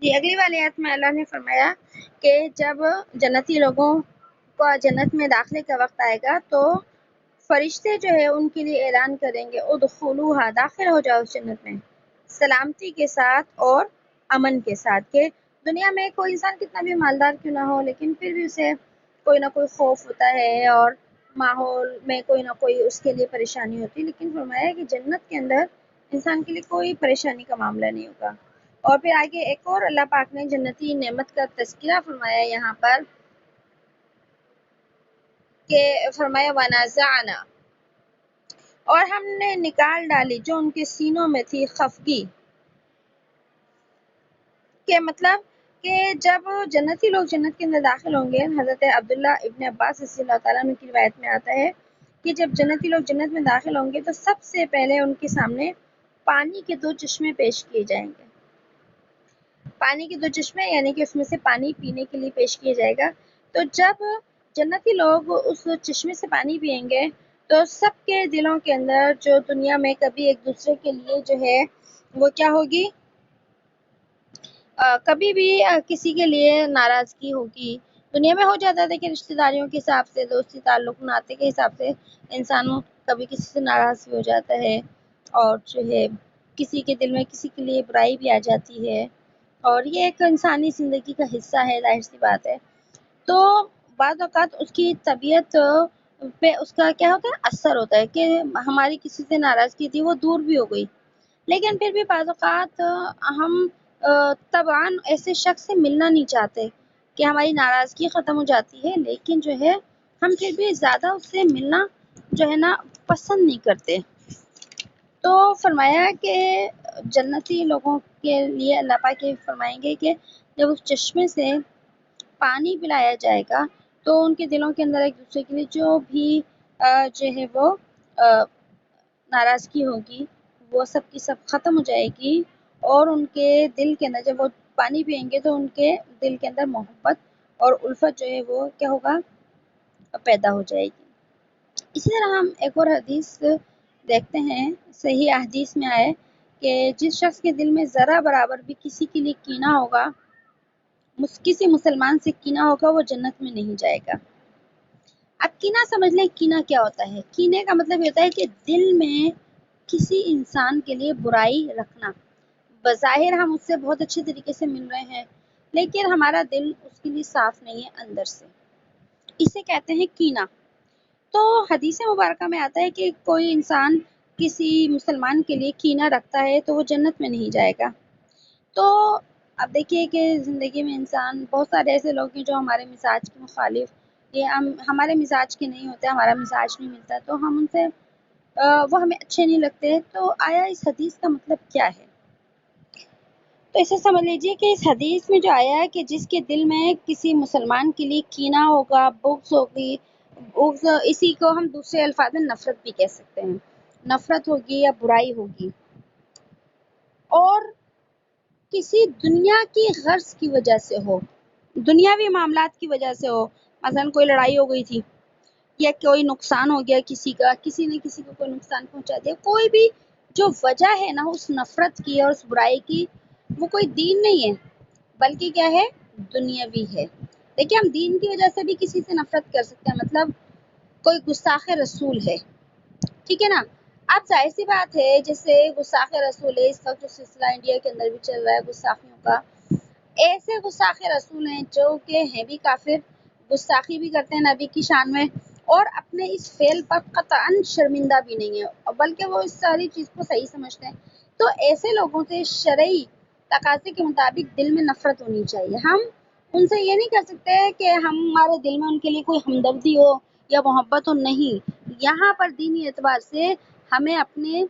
جی اگلی والی آیت میں اللہ نے فرمایا کہ جب جنتی لوگوں کو جنت میں داخلے کا وقت آئے گا تو فرشتے جو ہے ان کے لیے اعلان کریں گے ادخلوها، داخل ہو جاؤ اس جنت میں، سلامتی کے ساتھ اور امن کے ساتھ. کہ دنیا میں کوئی انسان کتنا بھی مالدار کیوں نہ ہو لیکن پھر بھی اسے کوئی نہ کوئی خوف ہوتا ہے اور ماحول میں کوئی نہ کوئی اس کے لیے پریشانی ہوتی ہے، لیکن فرمایا کہ جنت کے اندر انسان کے لیے کوئی پریشانی کا معاملہ نہیں ہوگا. اور پھر آگے ایک اور اللہ پاک نے جنتی نعمت کا تذکرہ فرمایا یہاں پر کہ فرمایا ونازعنا، اور ہم نے نکال ڈالی جو ان کے سینوں میں تھی خفگی. کہ مطلب کہ جب جنتی لوگ جنت کے اندر داخل ہوں گے، حضرت عبداللہ ابن عباس رضی اللہ تعالیٰ عنہ کی روایت میں آتا ہے کہ جب جنتی لوگ جنت میں داخل ہوں گے تو سب سے پہلے ان کے سامنے پانی کے 2 چشمے پیش کیے جائیں گے. پانی کے 2 چشمے یعنی کہ اس میں سے پانی پینے کے لیے پیش کیا جائے گا. تو جب جنتی لوگ اس چشمے سے پانی پئیں گے تو سب کے دلوں کے اندر جو دنیا میں کبھی ایک دوسرے کے لیے جو ہے وہ کیا ہوگی، کبھی بھی کسی کے لیے ناراضگی ہوگی. دنیا میں ہو جاتا تھا کہ رشتہ داریوں کے حساب سے، دوستی تعلق ناطے کے حساب سے انسان کبھی کسی سے ناراض بھی ہو جاتا ہے اور جو ہے کسی کے دل میں کسی کے لیے برائی بھی آ جاتی ہے، اور یہ ایک انسانی زندگی کا حصہ ہے، ظاہر سی بات ہے. تو بعض اوقات اس کی طبیعت پہ اس کا کیا ہوتا ہے، اثر ہوتا ہے کہ ہماری کسی سے ناراضگی تھی وہ دور بھی ہو گئی، لیکن پھر بھی بعض اوقات ہم طبعاً ایسے شخص سے ملنا نہیں چاہتے کہ ہماری ناراضگی ختم ہو جاتی ہے، لیکن جو ہے ہم پھر بھی زیادہ اس سے ملنا جو ہے نا پسند نہیں کرتے. تو فرمایا کہ جنتی لوگوں کے لیے اللہ پاک یہ فرمائیں گے کہ جب اس چشمے سے پانی پلایا جائے گا تو ان کے دلوں کے اندر ایک دوسرے کے لیے جو بھی جو ہے وہ ناراضگی ہوگی وہ سب کی سب ختم ہو جائے گی، اور ان کے دل کے اندر جب وہ پانی پئیں گے تو ان کے دل کے اندر محبت اور الفت جو ہے وہ کیا ہوگا، پیدا ہو جائے گی. اسی طرح ہم ایک اور حدیث دیکھتے ہیں، صحیح احادیث میں آئے کہ جس شخص کے دل میں ذرہ برابر بھی کسی کے لیے کینہ ہوگا، کسی مسلمان سے کینہ ہوگا، وہ جنت میں نہیں جائے گا. اب کینہ سمجھ لیں، کینہ کیا ہوتا ہے؟ کینے کا مطلب یہ ہوتا ہے کہ دل میں کسی انسان کے لیے برائی رکھنا. بظاہر ہم اس سے بہت اچھے طریقے سے مل رہے ہیں لیکن ہمارا دل اس کے لیے صاف نہیں ہے اندر سے، اسے کہتے ہیں کینہ. تو حدیث مبارکہ میں آتا ہے کہ کوئی انسان کسی مسلمان کے لیے کینہ رکھتا ہے تو وہ جنت میں نہیں جائے گا. تو اب دیکھیے کہ زندگی میں انسان بہت سارے ایسے لوگ ہیں جو ہمارے مزاج کے مخالف، یہ ہمارے مزاج کے نہیں ہوتے، ہمارا مزاج نہیں ملتا تو ہم ان سے وہ ہمیں اچھے نہیں لگتے. تو آیا اس حدیث کا مطلب کیا ہے؟ تو اسے سمجھ لیجیے کہ اس حدیث میں جو آیا ہے کہ جس کے دل میں کسی مسلمان کے لیے کینہ ہوگا، بغض ہوگی، بغض اسی کو ہم دوسرے الفاظ میں نفرت بھی کہہ سکتے ہیں، نفرت ہوگی یا برائی ہوگی، اور کسی دنیا کی غرض کی وجہ سے ہو، دنیاوی معاملات کی وجہ سے ہو، مثلا کوئی لڑائی ہو گئی تھی یا کوئی نقصان ہو گیا کسی کا، کسی نے کسی کو کوئی نقصان پہنچا دیا، کوئی بھی جو وجہ ہے نا اس نفرت کی اور اس برائی کی، وہ کوئی دین نہیں ہے بلکہ کیا ہے، دنیاوی ہے. دیکھیے ہم دین کی وجہ سے بھی کسی سے نفرت کر سکتے ہیں، مطلب کوئی گستاخ رسول ہے، ٹھیک ہے نا. اب ظاہر سی بات ہے جیسے گستاخ رسول ہے، اس وقت جو سلسلہ انڈیا کے اندر بھی چل رہا ہے گستاخیوں کا، ایسے گستاخ رسول ہیں جو کہ ہیں بھی کافر، گستاخی بھی کرتے ہیں نبی کی شان میں، اور اپنے اس فعل پر قطعاً شرمندہ بھی نہیں ہے بلکہ وہ اس ساری چیز کو صحیح سمجھتے ہیں. تو ایسے لوگوں سے شرعی تقاضے کے مطابق دل میں نفرت ہونی چاہیے. ہم ان سے یہ نہیں کر سکتے کہ ہمارے دل میں ان کے لیے کوئی ہمدردی ہو یا محبت ہو، نہیں. یہاں پر دینی اعتبار سے ہمیں اپنے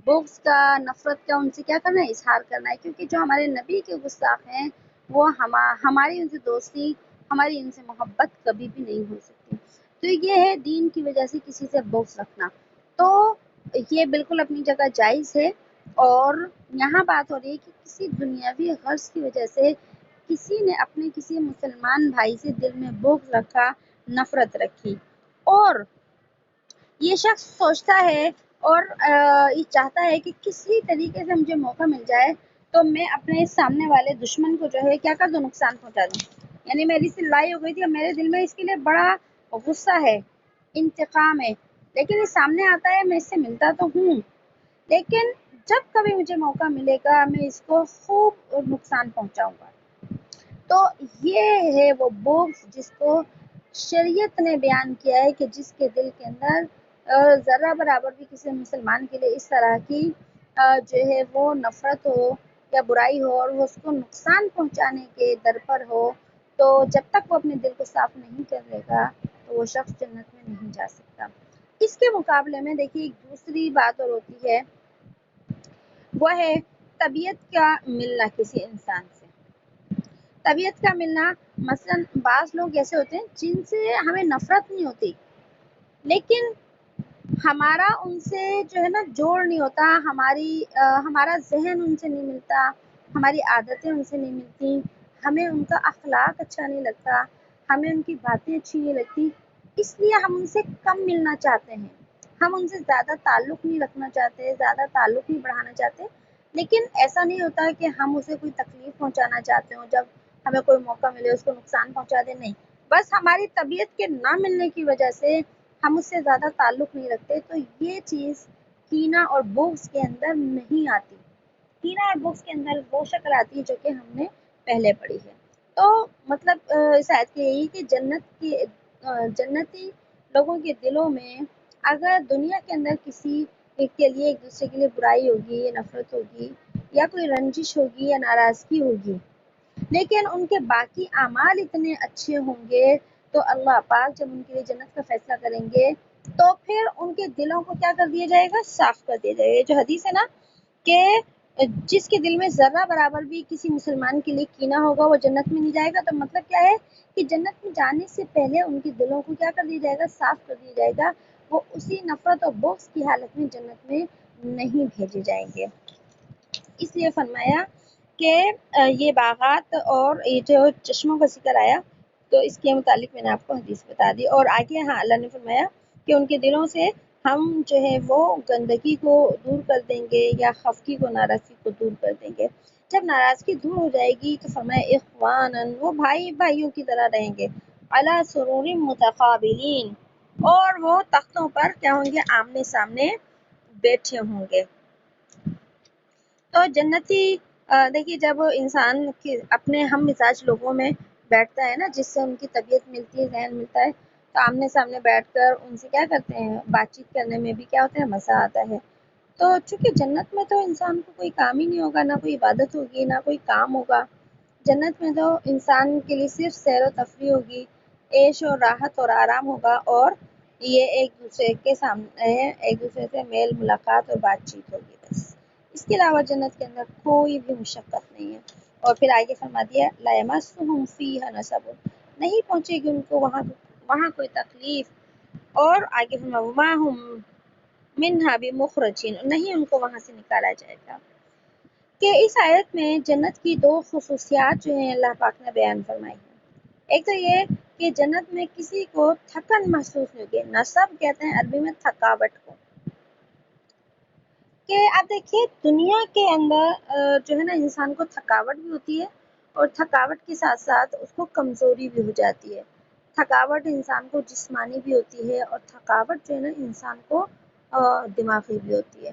بغض کا، نفرت کا ان سے کیا کرنا ہے، اظہار کرنا ہے، کیونکہ جو ہمارے نبی کے گستاخ ہیں وہ ہماری ان سے دوستی، ہماری ان سے محبت کبھی بھی نہیں ہو سکتی. تو یہ ہے دین کی وجہ سے کسی سے بغض رکھنا، تو یہ بالکل اپنی جگہ جائز ہے. اور یہاں بات ہو رہی ہے کہ کسی دنیاوی غرض کی وجہ سے کسی نے اپنے کسی مسلمان بھائی سے دل میں بغض رکھا، نفرت رکھی، اور یہ شخص سوچتا ہے اور یہ چاہتا ہے کہ کسی طریقے سے مجھے موقع مل جائے تو میں اپنے سامنے والے دشمن کو جو ہے کیا کر دوں، نقصان پہنچا دوں. یعنی میری سے لڑائی ہو گئی تھی اور میرے دل میں اس کے لیے بڑا غصہ ہے، انتقام ہے، لیکن یہ سامنے آتا ہے، میں اس سے ملتا تو ہوں، لیکن جب کبھی مجھے موقع ملے گا میں اس کو خوب نقصان پہنچاؤں گا. تو یہ ہے وہ بغض جس کو شریعت نے بیان کیا ہے، کہ جس کے دل کے اندر ذرہ برابر بھی کسی مسلمان کے لیے اس طرح کی جو ہے وہ نفرت ہو یا برائی ہو اور وہ اس کو نقصان پہنچانے کے در پر ہو، تو جب تک وہ اپنے دل کو صاف نہیں کر لے گا تو وہ شخص جنت میں نہیں جا سکتا. اس کے مقابلے میں دیکھیے ایک دوسری بات اور ہوتی ہے، وہ ہے طبیعت کا ملنا کسی انسان سے. طبیعت کا ملنا، مثلا بعض لوگ ایسے ہوتے ہیں جن سے ہمیں نفرت نہیں ہوتی، لیکن ہمارا ان سے جو ہے نا جوڑ نہیں ہوتا، ہمارا ذہن ان سے نہیں ملتا، ہماری عادتیں ان سے نہیں ملتی، ہمیں ان کا اخلاق اچھا نہیں لگتا، ہمیں ان کی باتیں اچھی نہیں لگتی، اس لیے ہم ان سے کم ملنا چاہتے ہیں، ہم ان سے زیادہ تعلق نہیں رکھنا چاہتے، زیادہ تعلق نہیں بڑھانا چاہتے. لیکن ایسا نہیں ہوتا کہ ہم اسے کوئی تکلیف پہنچانا چاہتے ہوں، جب ہمیں کوئی موقع ملے اس کو نقصان پہنچا دیں، نہیں، بس ہماری طبیعت کے نہ ملنے کی وجہ سے ہم اس سے زیادہ تعلق نہیں رکھتے. تو یہ چیز کینہ اور بغض کے اندر نہیں آتی. کینہ اور بغض کے اندر وہ شکل آتی ہے جو کہ ہم نے پہلے پڑھی ہے. تو مطلب اس آیت کی یہی کہ جنتی لوگوں کے دلوں میں اگر دنیا کے اندر کسی ایک کے لیے ایک دوسرے کے لیے برائی ہوگی یا نفرت ہوگی یا کوئی رنجش ہوگی یا ناراضگی ہوگی، لیکن ان کے باقی اعمال اتنے اچھے ہوں گے تو اللہ پاک جب ان کے لیے جنت کا فیصلہ کریں گے تو پھر ان کے دلوں کو کیا کر دیا جائے گا، صاف کر دیا جائے گا. جو حدیث ہے نا کہ جس کے دل میں ذرہ برابر بھی کسی مسلمان کے لیے کینہ ہوگا وہ جنت میں نہیں جائے گا. تو مطلب کیا ہے کہ جنت میں جانے سے پہلے ان کے دلوں کو کیا کر دیا جائے گا، صاف کر دیا جائے گا. وہ اسی نفرت اور بغض کی حالت میں جنت میں نہیں بھیجے جائیں گے. اس لیے فرمایا کہ یہ باغات اور یہ جو چشموں کا ذکر آیا تو اس کے متعلق میں نے آپ کو حدیث بتا دی. اور آگے ہاں اللہ نے فرمایا کہ ان کے دلوں سے ہم جو ہے وہ گندگی کو دور کر دیں گے یا خفگی کو، ناراضگی کو دور کر دیں گے. جب ناراضگی دور ہو جائے گی تو فرمایا اخوانن، وہ بھائیوں کی طرح رہیں گے، علی سرور متقابلین، اور وہ تختوں پر کیا ہوں گے، آمنے سامنے بیٹھے ہوں گے. تو جنتی دیکھیے جب انسان اپنے ہم مزاج لوگوں میں بیٹھتا ہے نا، جس سے ان کی طبیعت ملتی ہے، ذہن ملتا ہے، تو آمنے سامنے بیٹھ کر ان سے کیا کرتے ہیں، بات چیت کرنے میں بھی کیا ہوتا ہے، مزہ آتا ہے. تو چونکہ جنت میں تو انسان کو کوئی کام ہی نہیں ہوگا، نہ کوئی عبادت ہوگی، نہ کوئی کام ہوگا. جنت میں تو انسان کے لیے صرف سیر و تفریح ہوگی، عیش اور راحت اور آرام ہوگا، اور یہ ایک دوسرے کے سامنے ایک دوسرے سے میل ملاقات اور بات چیت ہوگی بس. اس کے علاوہ جنت کے اندر کوئی بھی مشقت نہیں ہے. اور پھر آگے فرما دیا لا یمسہم فیہا نصب، نہیں پہنچے گی ان کو وہاں کوئی تکلیف. اور آگے فرما وما ہم منہا بمخرجین، نہیں ان کو وہاں سے نکالا جائے گا. کہ اس آیت میں جنت کی دو خصوصیات جو ہیں اللہ پاک نے بیان فرمائی ہیں. ایک تو یہ کہ جنت میں کسی کو تھکن محسوس نہیں ہوگی. نصب کہتے ہیں عربی میں تھکاوٹ کو. کہ آپ دیکھیے دنیا کے اندر جو ہے نا انسان کو تھکاوٹ بھی ہوتی ہے، اور تھکاوٹ کے ساتھ ساتھ اس کو کمزوری بھی ہو جاتی ہے. تھکاوٹ انسان کو جسمانی بھی ہوتی ہے، اور تھکاوٹ جو ہے نا انسان کو دماغی بھی ہوتی ہے.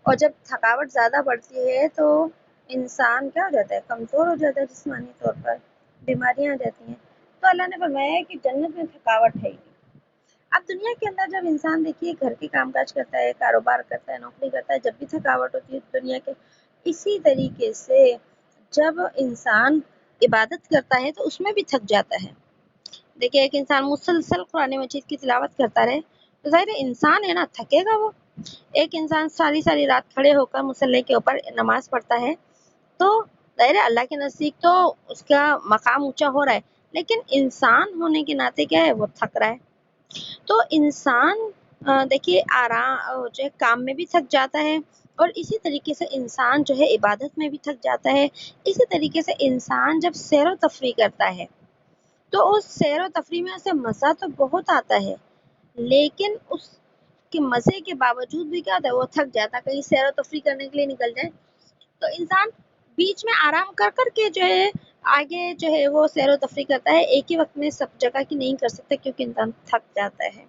اور جب تھکاوٹ زیادہ بڑھتی ہے تو انسان کیا ہو جاتا ہے، کمزور ہو جاتا ہے جسمانی طور پر، بیماریاں آ جاتی ہیں. تو اللہ نے فرمایا ہے کہ جنت میں تھکاوٹ ہے ہی نہیں. اب دنیا کے اندر جب انسان دیکھیے گھر کے کام کاج کرتا ہے، کاروبار کرتا ہے، نوکری کرتا ہے، جب بھی تھکاوٹ ہوتی ہے دنیا کے، اسی طریقے سے جب انسان عبادت کرتا ہے تو اس میں بھی تھک جاتا ہے. دیکھیے ایک انسان مسلسل قرآن مجید کی تلاوت کرتا رہے تو ظاہر انسان ہے نا، تھکے گا وہ. ایک انسان ساری رات کھڑے ہو کر مصلی کے اوپر نماز پڑھتا ہے تو ظاہر اللہ کے نزدیک تو اس کا مقام اونچا ہو رہا ہے، لیکن انسان ہونے کے ناطے کیا ہے، وہ تھک رہا ہے. تو انسان دیکھیے آرام جو ہے کام میں بھی تھک جاتا ہے، اور اسی طریقے سے انسان جو ہے عبادت میں بھی تھک جاتا ہے. اسی طریقے سے انسان جب سیر و تفریح کرتا ہے تو اس سیر و تفریح میں اسے مزہ تو بہت آتا ہے، لیکن اس کے مزے کے باوجود بھی کیا ہوتا ہے، وہ تھک جاتا ہے. کہیں سیر و تفریح کرنے کے لیے نکل جائے تو انسان بیچ میں آرام کر کر کے جو ہے آگے جو ہے وہ سیر و تفریح کرتا ہے، ایک ہی وقت میں سب جگہ کی نہیں کر سکتا کیونکہ انسان تھک جاتا ہے۔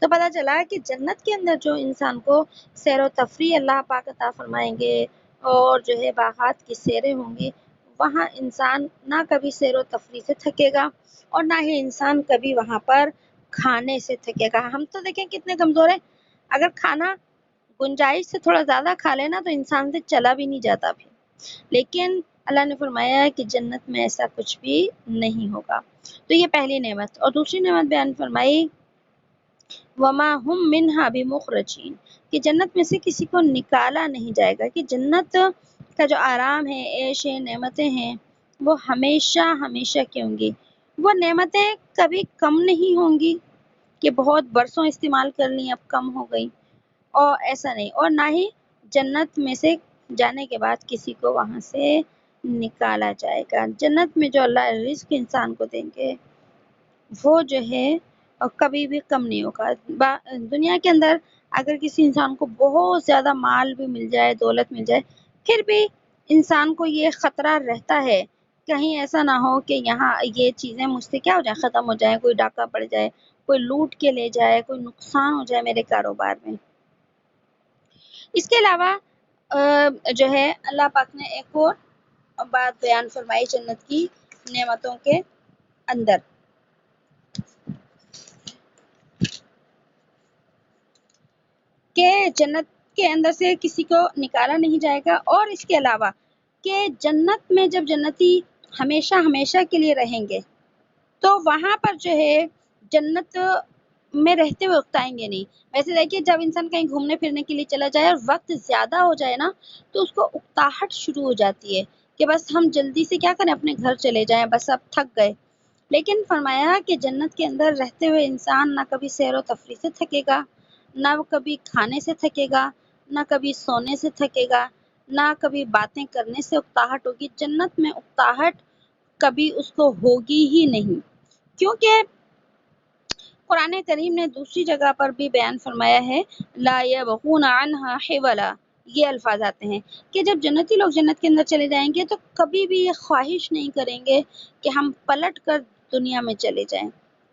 تو پتہ چلا کہ جنت کے اندر جو انسان کو سیر و تفریح اللہ پاک عطا فرمائیں گے اور جو ہے باغات کی سیریں ہوں گی، وہاں انسان نہ کبھی سیر و تفریح سے تھکے گا اور نہ ہی انسان کبھی وہاں پر کھانے سے تھکے گا۔ ہم تو دیکھیں کتنے کمزور ہیں، اگر کھانا گنجائش سے تھوڑا زیادہ کھا لینا تو انسان سے چلا بھی نہیں جاتا بھی، لیکن اللہ نے فرمایا کہ جنت میں ایسا کچھ بھی نہیں ہوگا۔ تو یہ پہلی نعمت، اور دوسری نعمت بیان فرمائی وما ہم منہا بمخرجین، کہ جنت میں سے کسی کو نکالا نہیں جائے گا، کہ جنت کا جو آرام ہے، عیش ہے، نعمتیں ہیں، وہ ہمیشہ ہمیشہ کی ہوں گی۔ وہ نعمتیں کبھی کم نہیں ہوں گی کہ بہت برسوں استعمال کر لیں اب کم ہو گئی، اور ایسا نہیں، اور نہ ہی جنت میں سے جانے کے بعد کسی کو وہاں سے نکالا جائے گا۔ جنت میں جو اللہ رزق انسان کو دیں گے وہ جو ہے کبھی بھی کم نہیں ہوگا۔ دنیا کے اندر اگر کسی انسان کو بہت زیادہ مال بھی مل جائے، دولت مل جائے، پھر بھی انسان کو یہ خطرہ رہتا ہے کہیں ایسا نہ ہو کہ یہاں یہ چیزیں مجھ سے کیا ہو جائیں، ختم ہو جائیں، کوئی ڈاکہ پڑ جائے، کوئی لوٹ کے لے جائے، کوئی نقصان ہو جائے میرے کاروبار میں۔ اس کے علاوہ جو ہے اللہ پاک نے ایک اور بات بیان فرمائی جنت کی نعمتوں کے اندر، کہ جنت کے اندر سے کسی کو نکالا نہیں جائے گا، اور اس کے علاوہ کہ جنت میں جب جنتی ہمیشہ ہمیشہ کے لیے رہیں گے تو وہاں پر جو ہے جنت میں رہتے ہوئے اکتائیں گے نہیں۔ ویسے دیکھیے جب انسان کہیں گھومنے پھرنے کے لیے چلا جائے اور وقت زیادہ ہو جائے نا تو اس کو اکتاہٹ شروع ہو جاتی ہے کہ بس ہم جلدی سے کیا کریں، اپنے گھر چلے جائیں، بس اب تھک گئے۔ لیکن فرمایا کہ جنت کے اندر رہتے ہوئے انسان نہ کبھی سیر و تفریح سے تھکے گا، نہ وہ کبھی کھانے سے تھکے گا، نہ کبھی سونے سے تھکے گا، نہ کبھی باتیں کرنے سے اکتاہٹ ہوگی۔ جنت میں اکتاہٹ کبھی اس کو ہوگی ہی نہیں، کیونکہ قرآن کریم نے دوسری جگہ پر بھی بیان فرمایا ہے لا یبغون عنہا حولا، یہ الفاظ آتے ہیں کہ جب جنتی لوگ جنت کے اندر چلے جائیں گے تو کبھی بھی یہ خواہش نہیں کریں گے کہ ہم پلٹ کر دنیا میں چلے جائیں،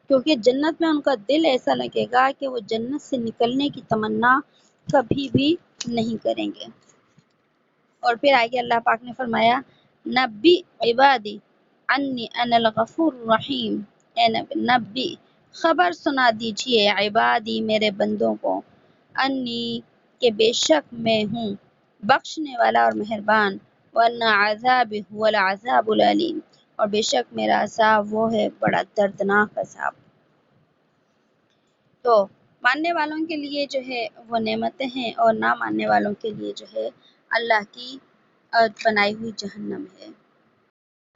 کیونکہ جنت میں ان کا دل ایسا لگے گا کہ وہ جنت سے نکلنے کی تمنا کبھی بھی نہیں کریں گے۔ اور پھر آگے اللہ پاک نے فرمایا نبی عبادی انی انا الغفور الرحیم، اے نبی خبر سنا دیجئے عبادی میرے بندوں کو، انی کہ بے شک میں ہوں بخشنے والا اور مہربان، وَأَنَّ عَذَابِي هُوَ الْعَذَابُ الْأَلِيمُ، اور بے شک میرا عذاب وہ ہے بڑا دردناک عذاب۔ تو ماننے والوں کے لیے جو ہے وہ نعمتیں ہیں، اور نہ ماننے والوں کے لیے جو ہے اللہ کی بنائی ہوئی جہنم ہے۔